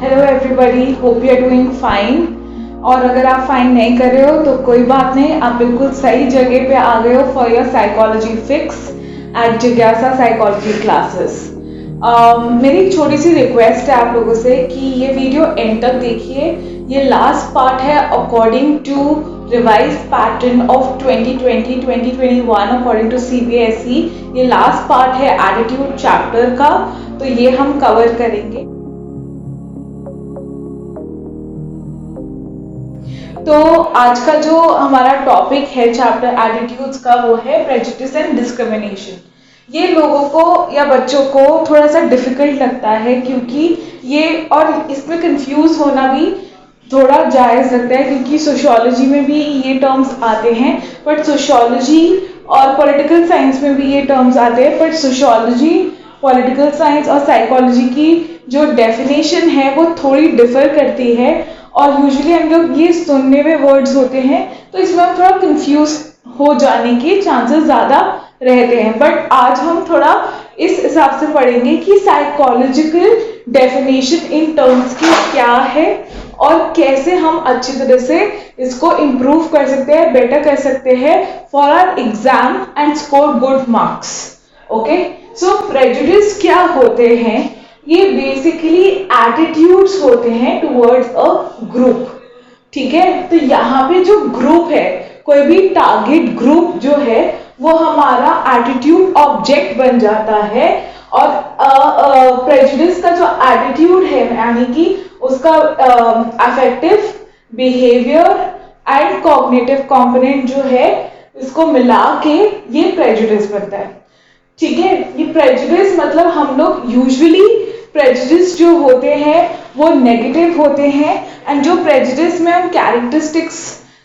Hello everybody, hope you are doing fine. और अगर आप फाइन नहीं कर रहे हो तो कोई बात नहीं, आप बिल्कुल सही जगह पे आ गए हो for your psychology fix eight जिज्ञासा साइकोलॉजी क्लासेस। मेरी एक छोटी सी रिक्वेस्ट है आप लोगों से कि ये वीडियो एंड तक देखिए। ये लास्ट पार्ट है according to revise pattern of 2020-2021 according to CBSE। ये लास्ट पार्ट है एटीट्यूड चैप्टर का, तो ये हम कवर करेंगे। तो आज का जो हमारा टॉपिक है चैप्टर एटीट्यूड्स का, वो है प्रेजुडिस एंड डिस्क्रिमिनेशन। ये लोगों को या बच्चों को थोड़ा सा डिफिकल्ट लगता है, क्योंकि ये और इसमें कंफ्यूज होना भी थोड़ा जायज़ लगता है, क्योंकि सोशियोलॉजी में भी ये टर्म्स आते हैं, बट सोशियोलॉजी और पॉलिटिकल साइंस में भी ये टर्म्स आते हैं, बट सोशियोलॉजी, पॉलिटिकल साइंस और साइकोलॉजी की जो डेफिनेशन है वो थोड़ी डिफर करती है, और यूजुअली हम लोग ये सुनने में वर्ड्स होते हैं, तो इसमें हम थोड़ा कंफ्यूज हो जाने के चांसेस ज़्यादा रहते हैं। बट आज हम थोड़ा इस हिसाब से पढ़ेंगे कि साइकोलॉजिकल डेफिनेशन इन टर्म्स की क्या है और कैसे हम अच्छी तरह से इसको इम्प्रूव कर सकते हैं, बेटर कर सकते हैं for our exam and score good marks. Okay, so prejudice क्या होते हैं? ये बेसिकली एटीट्यूड्स होते हैं टुवर्ड्स अ ग्रुप। ठीक है, तो यहाँ पे जो ग्रुप है, कोई भी टारगेट ग्रुप जो है, वो हमारा एटीट्यूड ऑब्जेक्ट बन जाता है। और प्रेजुडिस का जो एटीट्यूड है, यानी कि उसका affective behaviour and cognitive component जो है, इसको मिला के ये प्रेजुडिस बनता है। ठीक है, ये प्रेजुडिस मतलब हम लोग यूजुअली प्रेजुडिस जो होते हैं वो नेगेटिव होते हैं, एंड जो प्रेजुडिस में हम कैरेक्टरिस्टिक्स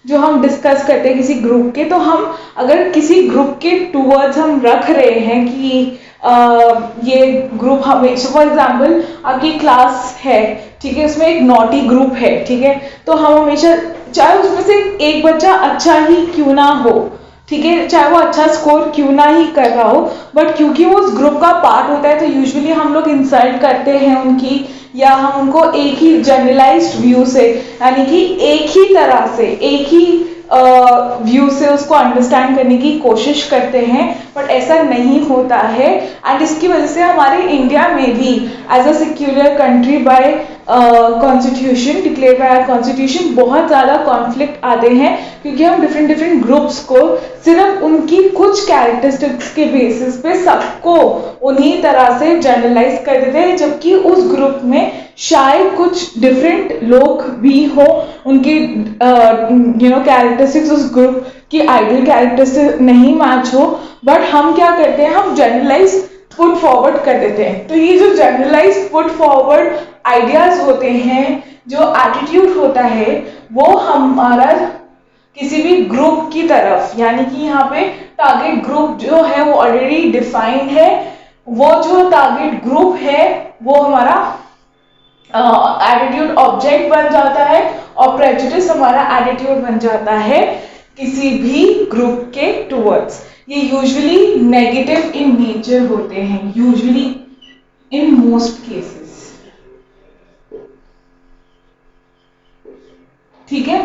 जो हम डिस्कस करते हैं किसी ग्रुप के, तो हम अगर किसी ग्रुप के टूवर्ड्स हम रख रहे हैं कि ये ग्रुप हमेशा, फॉर एग्जांपल आपकी क्लास है, ठीक है, उसमें एक नॉटी ग्रुप है, ठीक है, तो हम हमेशा, चाहे उसमें से एक बच्चा अच्छा ही क्यों ना हो, ठीक है, चाहे वो अच्छा स्कोर क्यों ना ही कर रहा हो, बट क्योंकि वो उस ग्रुप का पार्ट होता है, तो यूजुअली हम लोग इंसल्ट करते हैं उनकी, या हम उनको एक ही जनरलाइज्ड व्यू से, यानी कि एक ही तरह से, एक ही व्यू से उसको अंडरस्टैंड करने की कोशिश करते हैं, बट ऐसा नहीं होता है। एंड इसकी वजह से हमारे इंडिया में भी as a secular country by constitution, declare by constitution, बहुत ज़्यादा कॉन्फ्लिक्ट आते हैं, क्योंकि हम डिफरेंट ग्रुप्स को सिर्फ उनकी कुछ कैरेक्टरिस्टिक्स के बेसिस पे सबको उन्हीं तरह से जनरलाइज कर देते हैं, जबकि उस ग्रुप में शायद कुछ डिफरेंट लोग भी हो, उनकी कैरेक्टरिस्टिक्स उस ग्रुप की आइडियल कैरेक्टरिस्टिक्स नहीं मैच हो, बट हम क्या करते हैं, हम जनरलाइज पुट फॉरवर्ड कर देते हैं। तो ये जो जनरलाइज पुट फॉरवर्ड आइडियाज होते हैं, जो एटीट्यूड होता है, वो हमारा किसी भी ग्रुप की तरफ, यानी कि यहाँ पे टारगेट ग्रुप जो है वो ऑलरेडी डिफाइंड है, वो जो टारगेट ग्रुप है वो हमारा एटीट्यूड ऑब्जेक्ट बन जाता है, और प्रेजुडिस हमारा एटीट्यूड बन जाता है किसी भी ग्रुप के टुवर्ड्स। ये यूजुअली नेगेटिव इन नेचर होते हैं, यूजुअली इन मोस्ट केसेस। ठीक है,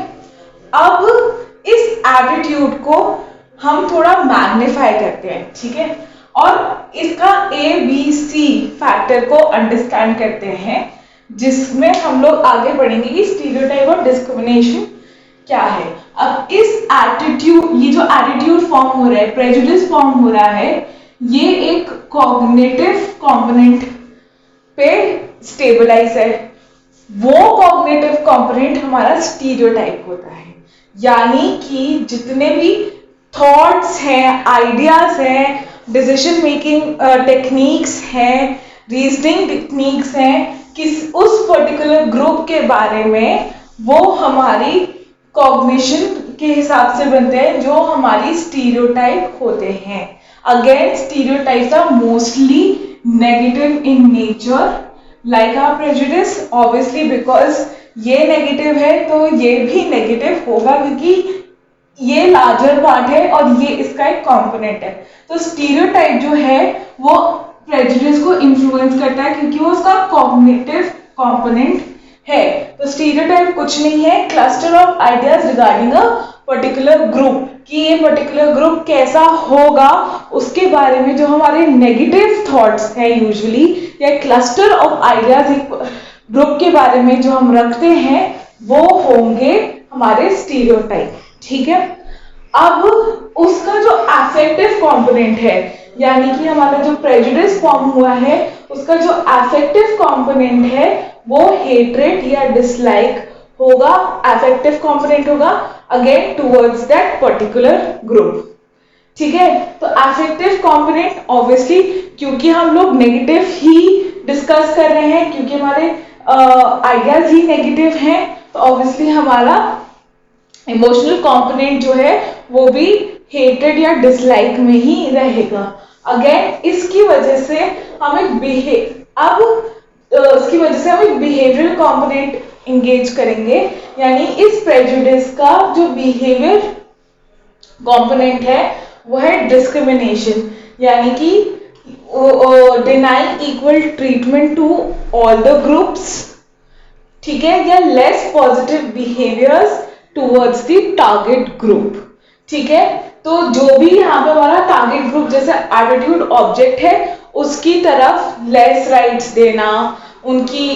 अब इस एटीट्यूड को हम थोड़ा मैग्नीफाई करते हैं, ठीक है, और इसका ABC फैक्टर को अंडरस्टैंड करते हैं, जिसमें हम लोग आगे बढ़ेंगे कि स्टीरियोटाइप और डिस्क्रिमिनेशन क्या है। अब इस एटीट्यूड, ये जो एटीट्यूड फॉर्म हो रहा है, प्रेजुडिस फॉर्म हो रहा है, ये एक कॉग्निटिव कंपोनेंट पे स्टेबलाइज है। वो कॉग्निटिव कंपोनेंट हमारा स्टीरियोटाइप होता है, यानी कि जितने भी थॉट्स हैं, आइडियाज हैं, डिसीजन मेकिंग टेक्निक्स हैं, रीजनिंग टेक्निक्स हैं, किस उस पर्टिकुलर ग्रुप के बारे में, वो हमारी कॉग्निशन के हिसाब से बनते हैं, जो हमारी स्टीरियोटाइप होते हैं। Again, stereotypes are mostly negative in nature, like our prejudice, obviously because ये नेगेटिव है तो ये भी नेगेटिव होगा, क्योंकि ये लार्जर पार्ट है और ये इसका एक कंपोनेंट है। तो स्टीरियोटाइप जो है वो प्रेजुडिस को इन्फ्लुएंस करता है, क्योंकि वो उसका कॉग्निटिव कंपोनेंट है। तो स्टीरियोटाइप कुछ नहीं है, cluster of ideas regarding a particular group, कि ये पर्टिकुलर ग्रुप कैसा होगा उसके बारे में जो हमारे नेगेटिव थॉट्स हैं यूजुअली, या क्लस्टर ऑफ आइडियाज एक ग्रुप के बारे में जो हम रखते हैं वो होंगे हमारे स्टीरियोटाइप। ठीक है, अब उसका जो अफेक्टिव कंपोनेंट है, यानी कि हमारा जो प्रेजुडिस फॉर्म हुआ है उसका जो अफेक्टिव कंपोनेंट है वो हेट्रेड या डिसलाइक होगा, अफेक्टिव कंपोनेंट होगा again towards that particular group. ठीक है, तो अफेक्टिव कंपोनेंट ऑब्वियसली क्योंकि हम लोग नेगेटिव ही डिस्कस कर रहे हैं, क्योंकि हमारे आइडियाज ही नेगेटिव हैं, तो ऑब्वियसली हमारा इमोशनल कंपोनेंट जो है वो भी हेटेड या डिसलाइक में ही रहेगा। अगेन इसकी वजह से हम एक बिहेवियरल कंपोनेंट इंगेज करेंगे, यानी इस प्रेजुडिस का जो बिहेवियर कंपोनेंट है वो है डिस्क्रिमिनेशन, यानी कि denying equal treatment to all the groups. ठीक है, या less positive behaviours towards the target group. ठीक है, तो जो भी यहाँ पे हमारा टारगेट ग्रुप जैसे एटीट्यूड ऑब्जेक्ट है उसकी तरफ लेस राइट्स देना, उनकी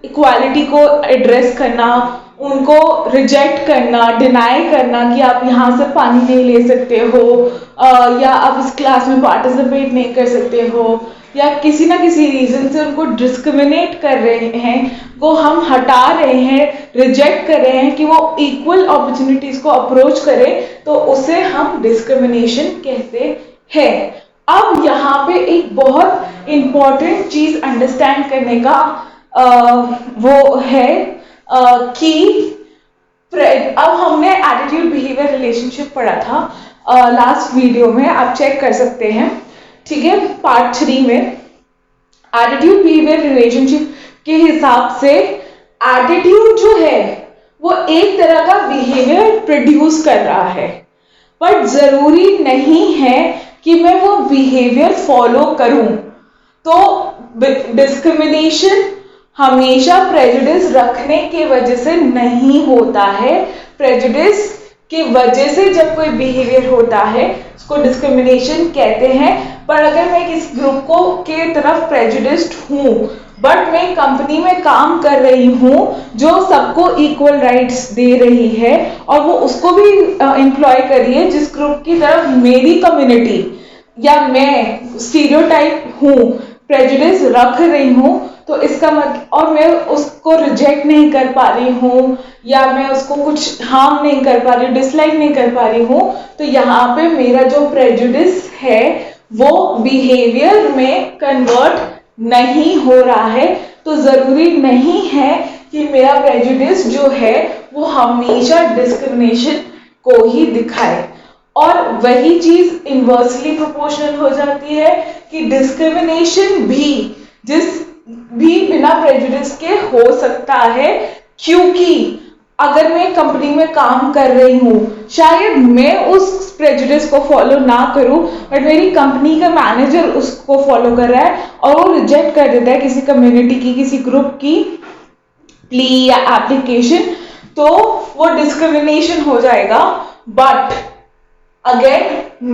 इक्वालिटी को एड्रेस करना, उनको रिजेक्ट करना, डिनाई करना कि आप यहाँ से पानी नहीं ले सकते हो, या आप इस क्लास में पार्टिसिपेट नहीं कर सकते हो, या किसी ना किसी रीजन से उनको डिस्क्रिमिनेट कर रहे हैं, वो हम हटा रहे हैं, रिजेक्ट कर रहे हैं कि वो इक्वल अपॉर्चुनिटीज को अप्रोच करें, तो उसे हम डिस्क्रिमिनेशन कहते हैं। अब यहाँ पे एक बहुत इंपॉर्टेंट चीज अंडरस्टैंड करने का वो है कि अब हमने एटीट्यूड बिहेवियर रिलेशनशिप पढ़ा था लास्ट वीडियो में, आप चेक कर सकते हैं। ठीक है, पार्ट 3 में एटीट्यूड बिहेवियर रिलेशनशिप के हिसाब से एटीट्यूड जो है वो एक तरह का बिहेवियर प्रोड्यूस कर रहा है, बट जरूरी नहीं है कि मैं वो बिहेवियर फॉलो करूं। तो डिस्क्रिमिनेशन हमेशा प्रेजुडिस रखने के वजह से नहीं होता है। प्रेजुडिस की वजह से जब कोई बिहेवियर होता है उसको डिस्क्रिमिनेशन कहते हैं। पर अगर मैं किस ग्रुप को के तरफ प्रेजुडिस्ड हूँ, बट मैं कंपनी में काम कर रही हूँ जो सबको इक्वल राइट्स दे रही है और वो उसको भी एम्प्लॉय कर रही है जिस ग्रुप की तरफ मेरी कम्युनिटी या मैं स्टीरियोटाइप हूँ, प्रेजुडिस रख रही हूँ, तो इसका मतलब और मैं उसको रिजेक्ट नहीं कर पा रही हूँ या मैं उसको कुछ हार्म नहीं कर पा रही हूँ, डिसलाइक नहीं कर पा रही हूँ, तो यहाँ पे मेरा जो प्रेजुडिस है वो बिहेवियर में कन्वर्ट नहीं हो रहा है। तो जरूरी नहीं है कि मेरा प्रेजुडिस जो है वो हमेशा डिस्क्रिमिनेशन को ही दिखाए। और वही चीज इनवर्सली प्रोपोर्शनल हो जाती है कि डिस्क्रिमिनेशन भी बिना प्रेजुडिस के हो सकता है, क्योंकि अगर मैं कंपनी में काम कर रही हूँ, शायद मैं उस प्रेजुडिस को फॉलो ना करूँ, बट मेरी कंपनी का मैनेजर उसको फॉलो कर रहा है और वो रिजेक्ट कर देता है किसी कम्युनिटी की, किसी ग्रुप की प्ली या एप्लीकेशन, तो वो डिस्क्रिमिनेशन हो जाएगा। बट अगेन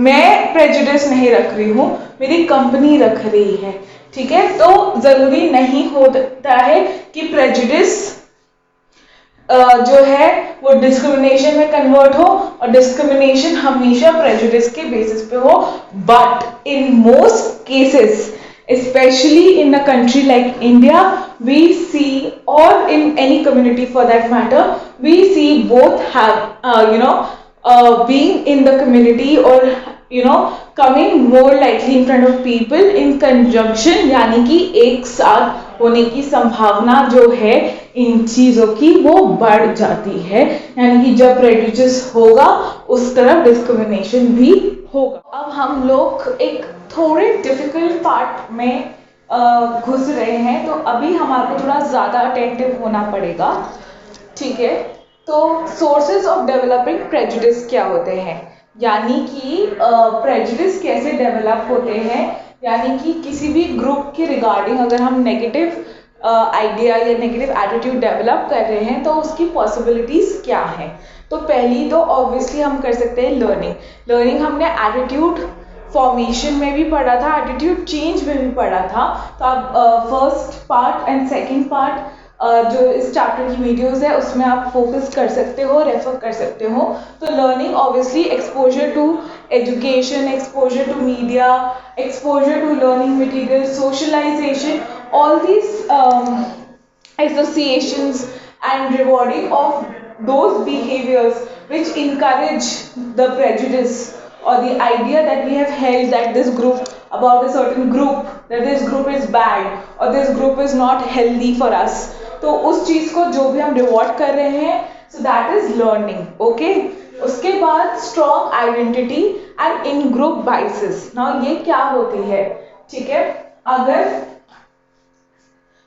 मैं प्रेजुडिस नहीं रख रही हूँ, मेरी कंपनी रख रही है। ठीक है, तो जरूरी नहीं होता है कि प्रेजुडिस जो है वो डिस्क्रिमिनेशन में कन्वर्ट हो, और डिस्क्रिमिनेशन हमेशा प्रेजुडिस के बेसिस पे हो। But in most cases, specially in a country like India, we see, और in any community for that matter, we see both have being in the community or coming more likely in front of people in conjunction, यानी कि एक साथ होने की संभावना जो है इन चीजों की वो बढ़ जाती है, यानी कि जब प्रेजुडिस होगा उस तरफ डिस्क्रिमिनेशन भी होगा। अब हम लोग एक थोड़े डिफिकल्ट पार्ट में घुस रहे हैं, तो अभी हमारे को थोड़ा ज्यादा अटेंटिव होना पड़ेगा। ठीक है, तो सोर्सेज ऑफ डेवलपिंग प्रेजुडिस क्या होते हैं, यानी कि प्रेजुडिस कैसे डेवलप होते हैं, यानी कि किसी भी ग्रुप के रिगार्डिंग अगर हम नेगेटिव आइडिया या नेगेटिव एटीट्यूड डेवलप कर रहे हैं, तो उसकी पॉसिबिलिटीज़ क्या हैं। तो पहली तो ऑब्वियसली हम कर सकते हैं लर्निंग हमने एटीट्यूड फॉर्मेशन में भी पढ़ा था, एटीट्यूड चेंज में भी पढ़ा था। तो आप first part and second part जो इस चैप्टर की वीडियोस है उसमें आप फोकस कर सकते हो, रेफर कर सकते हो। तो learning obviously exposure to education, exposure to media, exposure to learning material, socialization, all these associations and rewarding of those behaviors which encourage the prejudice or the idea that we have held that this group, about a certain group, that this group is bad or this group is not healthy for us, तो उस चीज को जो भी हम reward कर रहे हैं, so that is learning. Okay, उसके बाद strong identity and in group biases. Now ये क्या होती है, ठीक है। अगर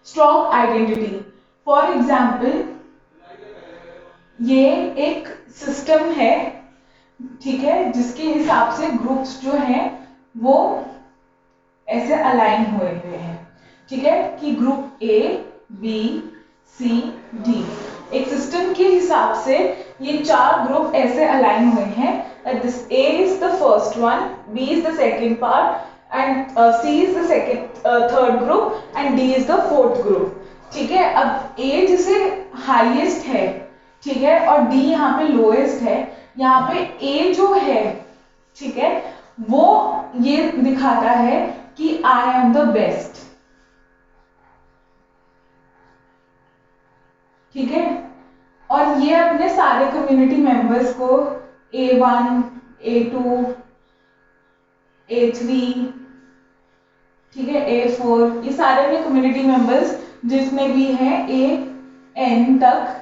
स्ट्रॉन्ग आइडेंटिटी, फॉर एग्जाम्पल ये एक सिस्टम है, ठीक है, जिसके हिसाब से ग्रुप्स जो हैं वो ऐसे अलाइन हुए हैं, ठीक है, कि group A B C D, एक सिस्टम के हिसाब से ये चार ग्रुप ऐसे अलाइन हुए हैं that this A is the first one, B is the second part, and C is the third group, and D is the fourth group. ठीक है, अब A जिसे हाईएस्ट है, ठीक है, और D यहाँ पे लोएस्ट है, यहाँ पे A जो है, ठीक है, वो ये दिखाता है कि I am the best, ठीक है, और ये अपने सारे कम्युनिटी मेंबर्स को A1, A2, A3, ठीक है, A4, ये सारे अपने कम्युनिटी मेंबर्स जितने भी हैं AN तक,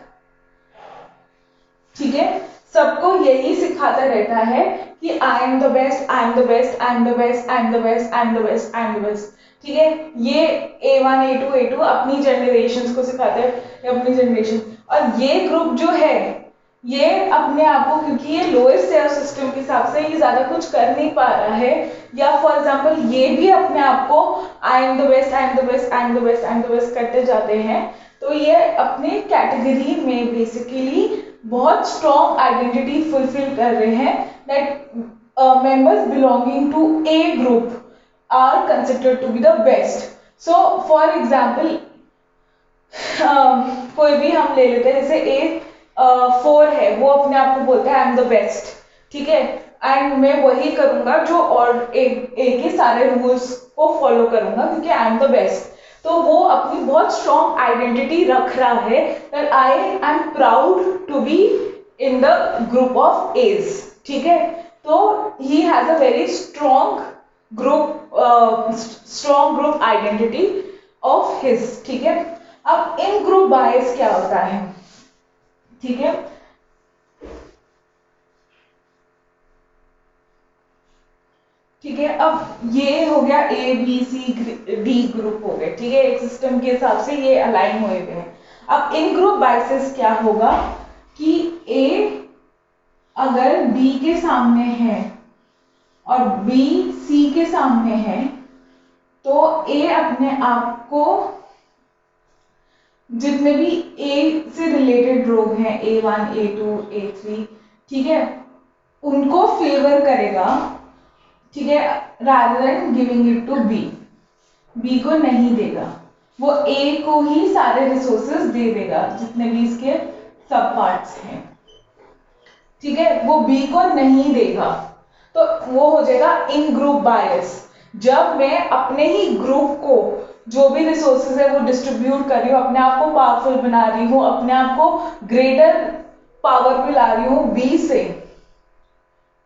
ठीक है, सबको यही सिखाता रहता है कि I am the best, I am the best, I am the best, I am the best, I am the best, I am the best, ठीक है। ये A1, A2, A2 अपनी जनरेशन को सिखाते हैं, अपनी जनरेशन, और ये ग्रुप जो है ये अपने आप को, क्योंकि ये लोएस्ट है सिस्टम के हिसाब से, ये ज्यादा कुछ कर नहीं पा रहा है, या फॉर एग्जांपल ये भी अपने आप को I am the best, I am the best, I am the best, I am the best करते जाते हैं, तो ये अपने कैटेगरी में बेसिकली बहुत स्ट्रॉन्ग आइडेंटिटी फुलफिल कर रहे हैं, that members belonging to a group are considered to be the best. So for example कोई भी हम ले लेते हैं, जैसे A4 है, वो अपने आप को बोलता है आई एम द बेस्ट, ठीक है, एंड मैं वही करूंगा जो और ए के सारे रूल्स को फॉलो करूंगा क्योंकि आई एम द बेस्ट। तो वो अपनी बहुत स्ट्रॉन्ग आइडेंटिटी रख रहा है that I am proud to be in the group of age, ठीक है, तो he has a very strong group identity of his, ठीक है। अब इन ग्रुप बायस क्या होता है, ठीक है, ठीक है, अब ये हो गया A B C D group हो गए, ठीक है, एक सिस्टम के हिसाब से ये अलाइन हुए हुए हैं। अब इन ग्रुप बाइसेस क्या होगा कि A अगर B के सामने है और B C के सामने है, तो A अपने आप को जितने भी A से रिलेटेड रोग हैं, A1, A2, A3, ठीक है, उनको फेवर करेगा, ठीक है, rather than giving it to B को नहीं देगा, वो A को ही सारे रिसोर्सेज दे देगा जितने भी इसके सब पार्ट्स हैं, ठीक है, वो B को नहीं देगा, तो वो हो जाएगा इन ग्रुप बायस। जब मैं अपने ही ग्रुप को जो भी रिसोर्सेज है वो डिस्ट्रीब्यूट कर रही हूँ, अपने आप को पावरफुल बना रही हूँ, अपने आप को ग्रेटर पावर पे ला रही हूँ B से,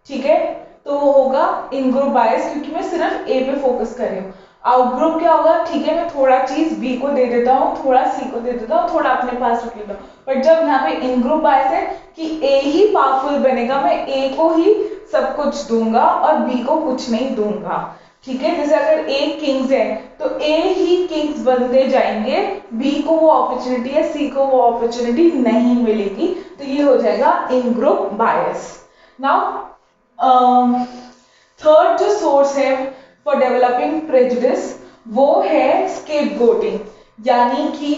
ठीक है, तो वो होगा इन ग्रुप बायस, क्योंकि मैं सिर्फ A पे फोकस कर रही हूँ। आउट ग्रुप क्या होगा, ठीक है, मैं थोड़ा चीज B को दे देता हूँ, थोड़ा C को दे देता हूँ, थोड़ा अपने पास रख लेता हूँ, बट जब यहाँ पे इन ग्रुप बायस है कि A ही पावरफुल बनेगा, मैं A को ही सब कुछ दूंगा और B को कुछ नहीं दूंगा, ठीक है। जैसे अगर A किंग्स है तो A ही किंग्स बनते जाएंगे, B को वो अपॉर्चुनिटी या C को वो अपॉर्चुनिटी नहीं मिलेगी, तो ये हो जाएगा in group bias. Now third जो सोर्स है फॉर डेवलपिंग प्रेजुडिस वो है स्केपगोटिंग। यानी कि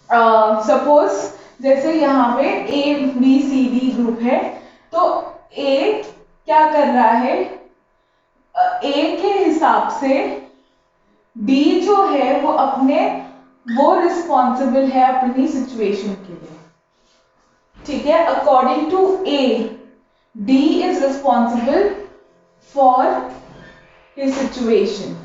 सपोज जैसे यहाँ पे A B C D group है, तो ए क्या कर रहा है, ए के हिसाब से डी जो है वो रिस्पॉन्सिबल है अपनी सिचुएशन के लिए, ठीक है। According to A, D is responsible for his situation,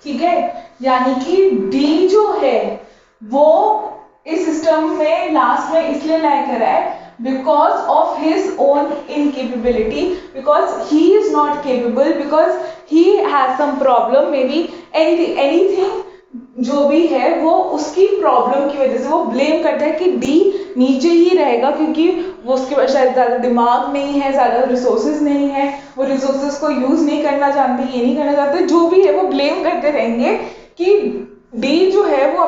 ठीक है। यानी कि डी जो है वो इस सिस्टम में लास्ट में इसलिए लाइक कर रहा है because of his own incapability, because he is not capable, because he has some problem, maybe anything जो भी है वो उसकी प्रॉब्लम की वजह से वो ब्लेम करता है कि डी नीचे ही रहेगा, क्योंकि वो उसके पास शायद ज़्यादा दिमाग नहीं है, ज़्यादा रिसोर्सेज नहीं है, वो रिसोर्सेज को यूज़ नहीं करना जानते, ये नहीं करना चाहते, जो भी है वो ब्लेम करते रहेंगे कि डी जो है वो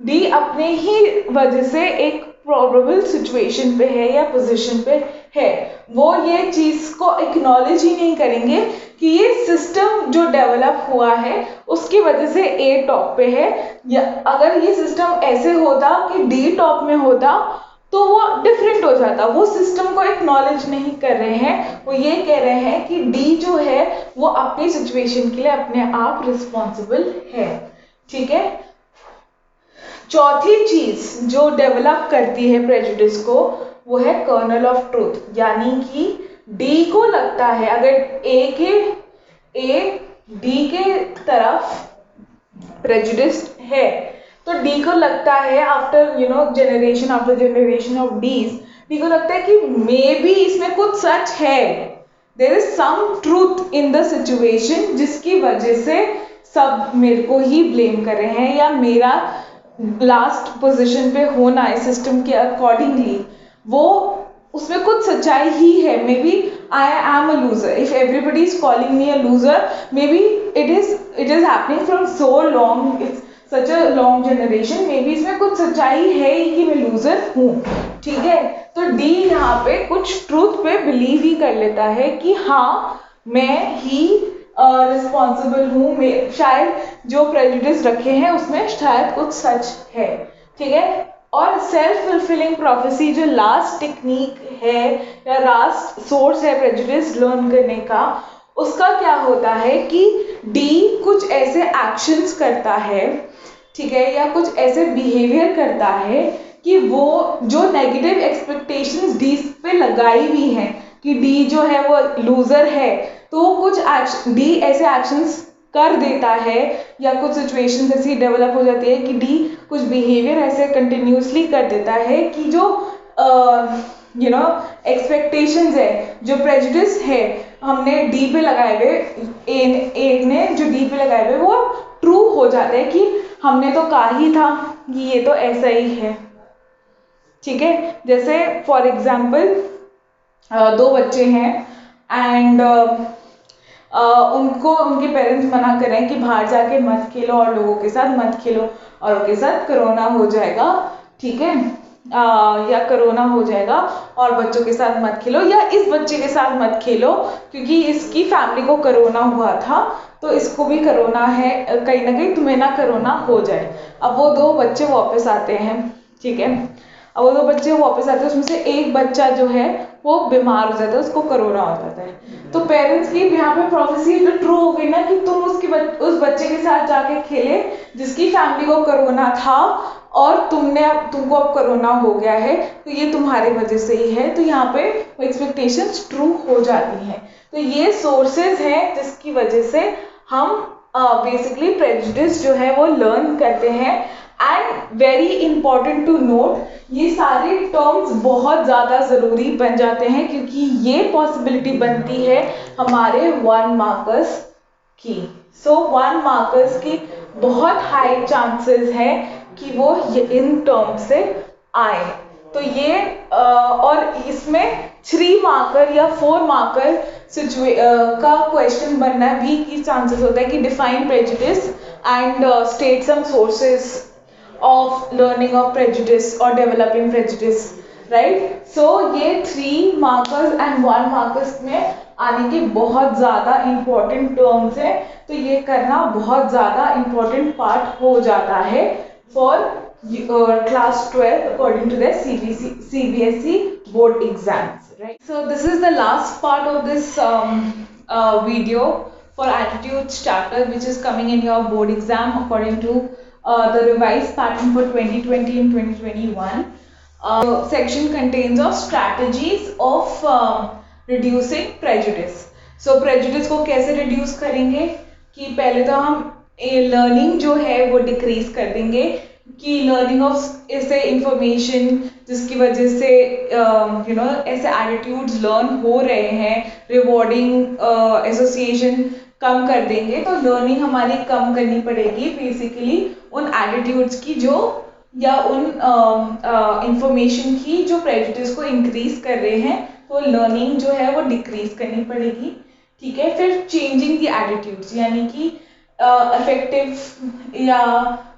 डी अपने ही वजह से एक प्रॉब्लम सिचुएशन पे है या पोजीशन पे है। वो ये चीज़ को एक्नॉलेज ही नहीं करेंगे कि ये सिस्टम जो डेवलप हुआ है उसकी वजह से ए टॉप पे है, या अगर ये सिस्टम ऐसे होता कि डी टॉप में होता तो वो डिफरेंट हो जाता। वो सिस्टम को एक्नॉलेज नहीं कर रहे हैं, वो ये कह रहे हैं कि डी जो है वो अपनी सिचुएशन के लिए अपने आप रिस्पॉन्सिबल है, ठीक है। चौथी चीज जो डेवलप करती है प्रेजुडिस को वो है कर्नल ऑफ ट्रूथ, यानी कि डी को लगता है अगर ए डी के तरफ प्रेजुडिस है तो डी को लगता है after generation after generation of D को लगता है कि मे बी इसमें कुछ सच है, there is some truth in the situation जिसकी वजह से सब मेरे को ही ब्लेम कर रहे हैं, या मेरा लास्ट पोजीशन पे होना है सिस्टम के अकॉर्डिंगली वो उसमें कुछ सच्चाई ही है। Maybe I am a loser, if everybody is calling me a loser, maybe it is happening from so long, it's such a long generation, maybe इसमें कुछ सच्चाई है ही कि मैं लूजर हूँ, ठीक है। तो डी यहाँ पे कुछ ट्रूथ पे बिलीव ही कर लेता है कि हाँ मैं ही रिस्पॉन्सिबल हूँ, शायद जो प्रेजुडिस रखे हैं उसमें शायद कुछ सच है, ठीक है। और सेल्फ फुलफिलिंग प्रोफेसी जो लास्ट टेक्निक है या लास्ट सोर्स है प्रेजुडिस लर्न करने का, उसका क्या होता है कि डी कुछ ऐसे एक्शंस करता है, ठीक है, या कुछ ऐसे बिहेवियर करता है कि वो जो नेगेटिव एक्सपेक्टेशंस डी पे लगाई हुई हैं कि डी जो है वो लूजर है, तो कुछ डी ऐसे एक्शंस कर देता है या कुछ सिचुएशन ऐसी डेवलप हो जाती है कि डी कुछ बिहेवियर ऐसे कंटिन्यूसली कर देता है कि जो एक्सपेक्टेशंस है, जो प्रेजुडिस है हमने डी पे लगाए हुए, ए ने जो डी पे लगाए हुए वो ट्रू हो जाता है कि हमने तो कहा ही था कि ये तो ऐसा ही है, ठीक है। जैसे फॉर एग्जाम्पल दो बच्चे हैं एंड उनको उनके पेरेंट्स मना कर रहे हैं कि बाहर जाके मत खेलो और लोगों के साथ मत खेलो और उनके साथ कोरोना हो जाएगा, ठीक है, या कोरोना हो जाएगा और बच्चों के साथ मत खेलो, या इस बच्चे के साथ मत खेलो क्योंकि इसकी फैमिली को कोरोना हुआ था तो इसको भी कोरोना है, कहीं ना कहीं तुम्हें ना कोरोना हो जाए। अब वो दो बच्चे वापस आते हैं, ठीक है, अब वो दो बच्चे वापस आते हैं, उसमें से एक बच्चा जो है वो बीमार हो जाता है, उसको कोरोना हो जाता है। तो पेरेंट्स की यहाँ पे प्रोफेसी तो ट्रू हो गई ना कि तुम उस बच्चे के साथ जाके खेले जिसकी फैमिली को कोरोना था और तुमको अब कोरोना हो गया है, तो ये तुम्हारी वजह से ही है। तो यहाँ पे वो एक्सपेक्टेशंस ट्रू हो जाती हैं। तो ये सोर्सेज हैं जिसकी वजह से हम बेसिकली प्रेजुडिस जो है वो लर्न करते हैं। And very important to note, ये सारे टर्म्स बहुत ज़्यादा ज़रूरी बन जाते हैं क्योंकि ये पॉसिबिलिटी बनती है हमारे 1 मार्कर्स की। सो 1 मार्कर्स की बहुत हाई चांसेस है कि वो इन टर्म्स से आए। तो ये और इसमें 3 मार्कर या 4 मार्कर का क्वेश्चन बनना भी की चांसेस होता है कि define prejudice and state some sources of learning of prejudice or developing prejudice, right? So ये 3 markers and 1 markers में आने के बहुत ज़्यादा इम्पोर्टेंट टर्म्स हैं, तो ये करना बहुत ज़्यादा इम्पोर्टेंट पार्ट हो जाता है for class 12 according to the CBSE board exams, right? So this is the last part of this video for attitudes chapter, which is coming in your board exam according to the revised pattern for 2020 and 2021. Section contains of strategies of reducing prejudice. So prejudice को कैसे reduce करेंगे कि पहले तो हम learning जो है वो डिक्रीज कर देंगे कि लर्निंग ऑफ ऐसे इंफॉर्मेशन जिसकी वजह से ऐसे एटीट्यूड्स लर्न हो रहे हैं, रिवॉर्डिंग एसोसिएशन कम कर देंगे, तो लर्निंग हमारी कम करनी पड़ेगी बेसिकली उन एटीट्यूड्स की जो या उन इंफॉर्मेशन की जो प्रेजुडिस को इंक्रीज कर रहे हैं, तो लर्निंग जो है वो डिक्रीज करनी पड़ेगी। ठीक है, फिर चेंजिंग द एटीट्यूड्स यानी कि अफेक्टिव या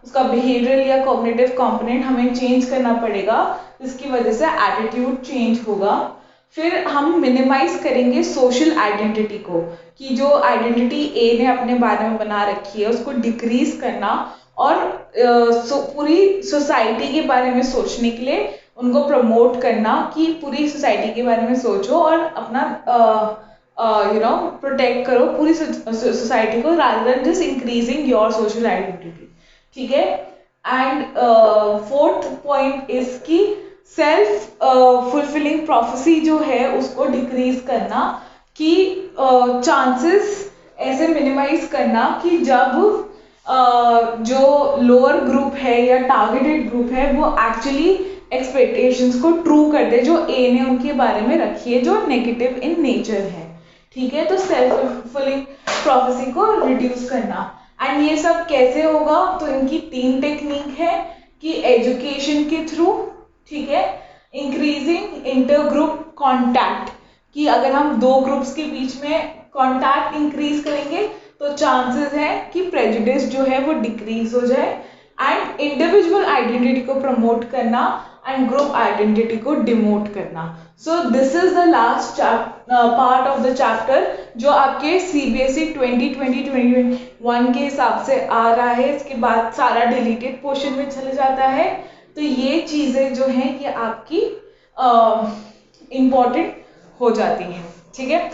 उसका बिहेवियरल या कॉग्निटिव कंपोनेंट हमें चेंज करना पड़ेगा, जिसकी वजह से एटीट्यूड चेंज होगा। फिर हम मिनिमाइज करेंगे सोशल आइडेंटिटी को, कि जो आइडेंटिटी ए ने अपने बारे में बना रखी है उसको डिक्रीज करना और पूरी सोसाइटी के बारे में सोचने के लिए उनको प्रमोट करना कि पूरी सोसाइटी के बारे में सोचो और अपना प्रोटेक्ट करो पूरी सोसाइटी को, rather than just increasing your social identity. ठीक है, एंड फोर्थ पॉइंट इज कि सेल्फ फुलफिलिंग प्रोफेसी जो है उसको डिक्रीज करना, कि चांसेस ऐसे मिनिमाइज करना कि जब जो लोअर ग्रुप है या टारगेटेड ग्रुप है वो एक्चुअली एक्सपेक्टेशंस को ट्रू कर दे जो ए ने उनके बारे में रखी है, जो नेगेटिव इन नेचर है। ठीक है, तो सेल्फ फुलफिलिंग प्रोफेसी को रिड्यूस करना। एंड ये सब कैसे होगा, तो इनकी 3 टेक्निक है कि एजुकेशन के थ्रू, ठीक है, इंक्रीजिंग इंटर ग्रुप कॉन्टैक्ट, कि अगर हम 2 ग्रुप्स के बीच में कॉन्टैक्ट इंक्रीज करेंगे तो चांसेस है कि प्रेजुडिस जो है वो डिक्रीज हो जाए। एंड इंडिविजुअल आइडेंटिटी को प्रमोट करना एंड ग्रुप आइडेंटिटी को डिमोट करना। So this is the last part of the chapter जो आपके सीबीएसई 2020-2021 के हिसाब से आ रहा है। इसके बाद सारा डिलीटेड पोर्शन में चले जाता है, तो ये चीज़ें जो हैं ये आपकी इम्पॉर्टेंट हो जाती हैं। ठीक है,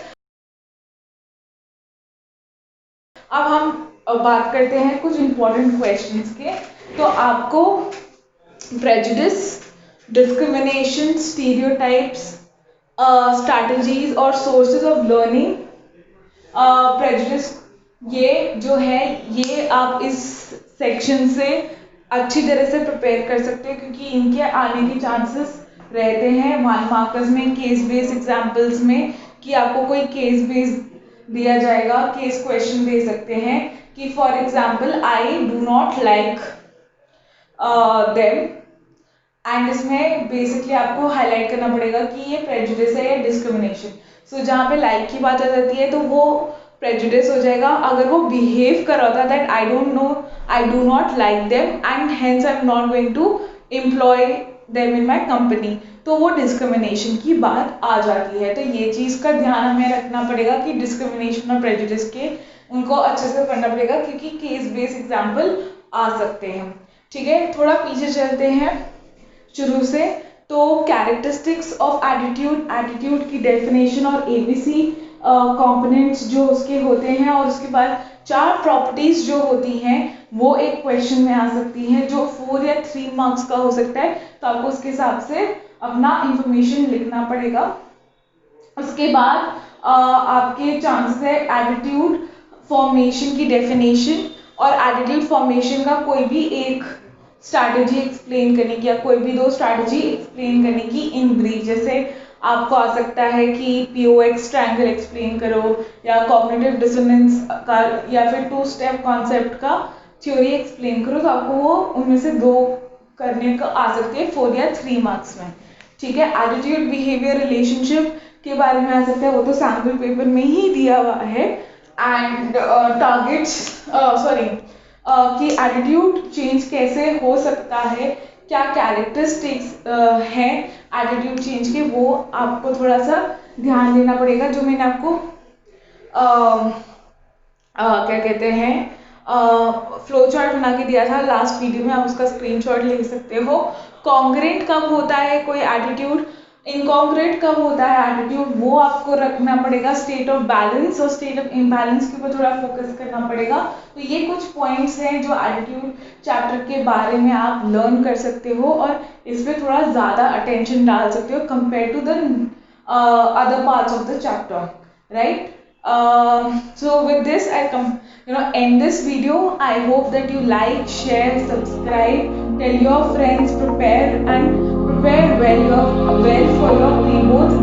अब हम बात करते हैं कुछ इम्पोर्टेंट क्वेश्चंस के। तो आपको प्रेजुडिस, डिस्क्रिमिनेशन, स्टीरियोटाइप्स, स्ट्रैटेजीज और सोर्सेज ऑफ लर्निंग, प्रेजुडिस ये जो है ये आप इस सेक्शन से अच्छी तरह से प्रिपेयर कर सकते हैं, क्योंकि इनके आने के चांसेस रहते हैं 1 मार्कर्स में, केस बेस्ड एग्जाम्पल्स में, कि आपको कोई केस बेस्ड दिया जाएगा, केस क्वेश्चन दे सकते हैं कि for example I do not like them, and इसमें बेसिकली आपको हाईलाइट करना पड़ेगा कि ये प्रेजुडिस है या डिस्क्रिमिनेशन। सो जहाँ पे लाइक की बात आ जाती है तो वो प्रेजुडिस हो जाएगा। अगर वो बिहेव कर रहा था that I do not like them and hence I am not going to employ them in my company, तो वो डिस्क्रिमिनेशन की बात आ जाती है। तो ये चीज़ का ध्यान हमें रखना पड़ेगा कि डिस्क्रिमिनेशन और प्रेजुडिस के उनको अच्छे से पढ़ना पड़ेगा, क्योंकि केस बेस्ड एग्जाम्पल आ सकते हैं। ठीक है, थोड़ा पीछे चलते हैं शुरू से। तो कैरेक्टरिस्टिक्स ऑफ एटीट्यूड, एटीट्यूड की डेफिनेशन और एबीसी कंपोनेंट्स जो उसके होते हैं, और उसके बाद 4 प्रॉपर्टीज जो होती हैं वो एक क्वेश्चन में आ सकती हैं जो 4 या 3 मार्क्स का हो सकता है, तो आपको उसके हिसाब से अपना इंफॉर्मेशन लिखना पड़ेगा। उसके बाद आपके चांसेस है एटीट्यूड फॉर्मेशन की डेफिनेशन और एटीट्यूड फॉर्मेशन का कोई भी एक स्ट्रैटेजी एक्सप्लेन करने की, या कोई भी 2 स्ट्रैटेजी एक्सप्लेन करने की इन ब्रीफ। जैसे आपको आ सकता है कि POX ट्रायंगल एक्सप्लेन करो, या कॉग्निटिव डिसोनेंस का, या फिर 2 स्टेप कॉन्सेप्ट का थ्योरी एक्सप्लेन करो, तो आपको वो उनमें से 2 करने का आ सकते हैं 4 या 3 मार्क्स में। ठीक है, एटीट्यूड बिहेवियर रिलेशनशिप के बारे में आ सकता है, वो तो सैम्पल पेपर में ही दिया हुआ है। एंड टारगेट्स कि एटीट्यूड चेंज कैसे हो सकता है, क्या कैरेक्टरिस्टिक्स हैं एटीट्यूड चेंज के, वो आपको थोड़ा सा ध्यान देना पड़ेगा, जो मैंने आपको क्या कहते हैं, फ्लो चार्ट बना के दिया था लास्ट वीडियो में, आप उसका स्क्रीनशॉट ले सकते हो। कॉन्ग्रेंट कब होता है कोई एटीट्यूड, इनकॉन्ग्रेंट कब होता है एटीट्यूड, वो आपको रखना पड़ेगा। स्टेट ऑफ बैलेंस और स्टेट ऑफ इम्बैलेंस के ऊपर थोड़ा फोकस करना पड़ेगा। तो ये कुछ पॉइंट्स हैं जो एटीट्यूड चैप्टर के बारे में आप लर्न कर सकते हो और इस पर थोड़ा ज़्यादा अटेंशन डाल सकते हो compare to the other parts of the chapter, right? So with this I end this video. I hope that you like, share, subscribe, tell your friends, prepare for your pre-boards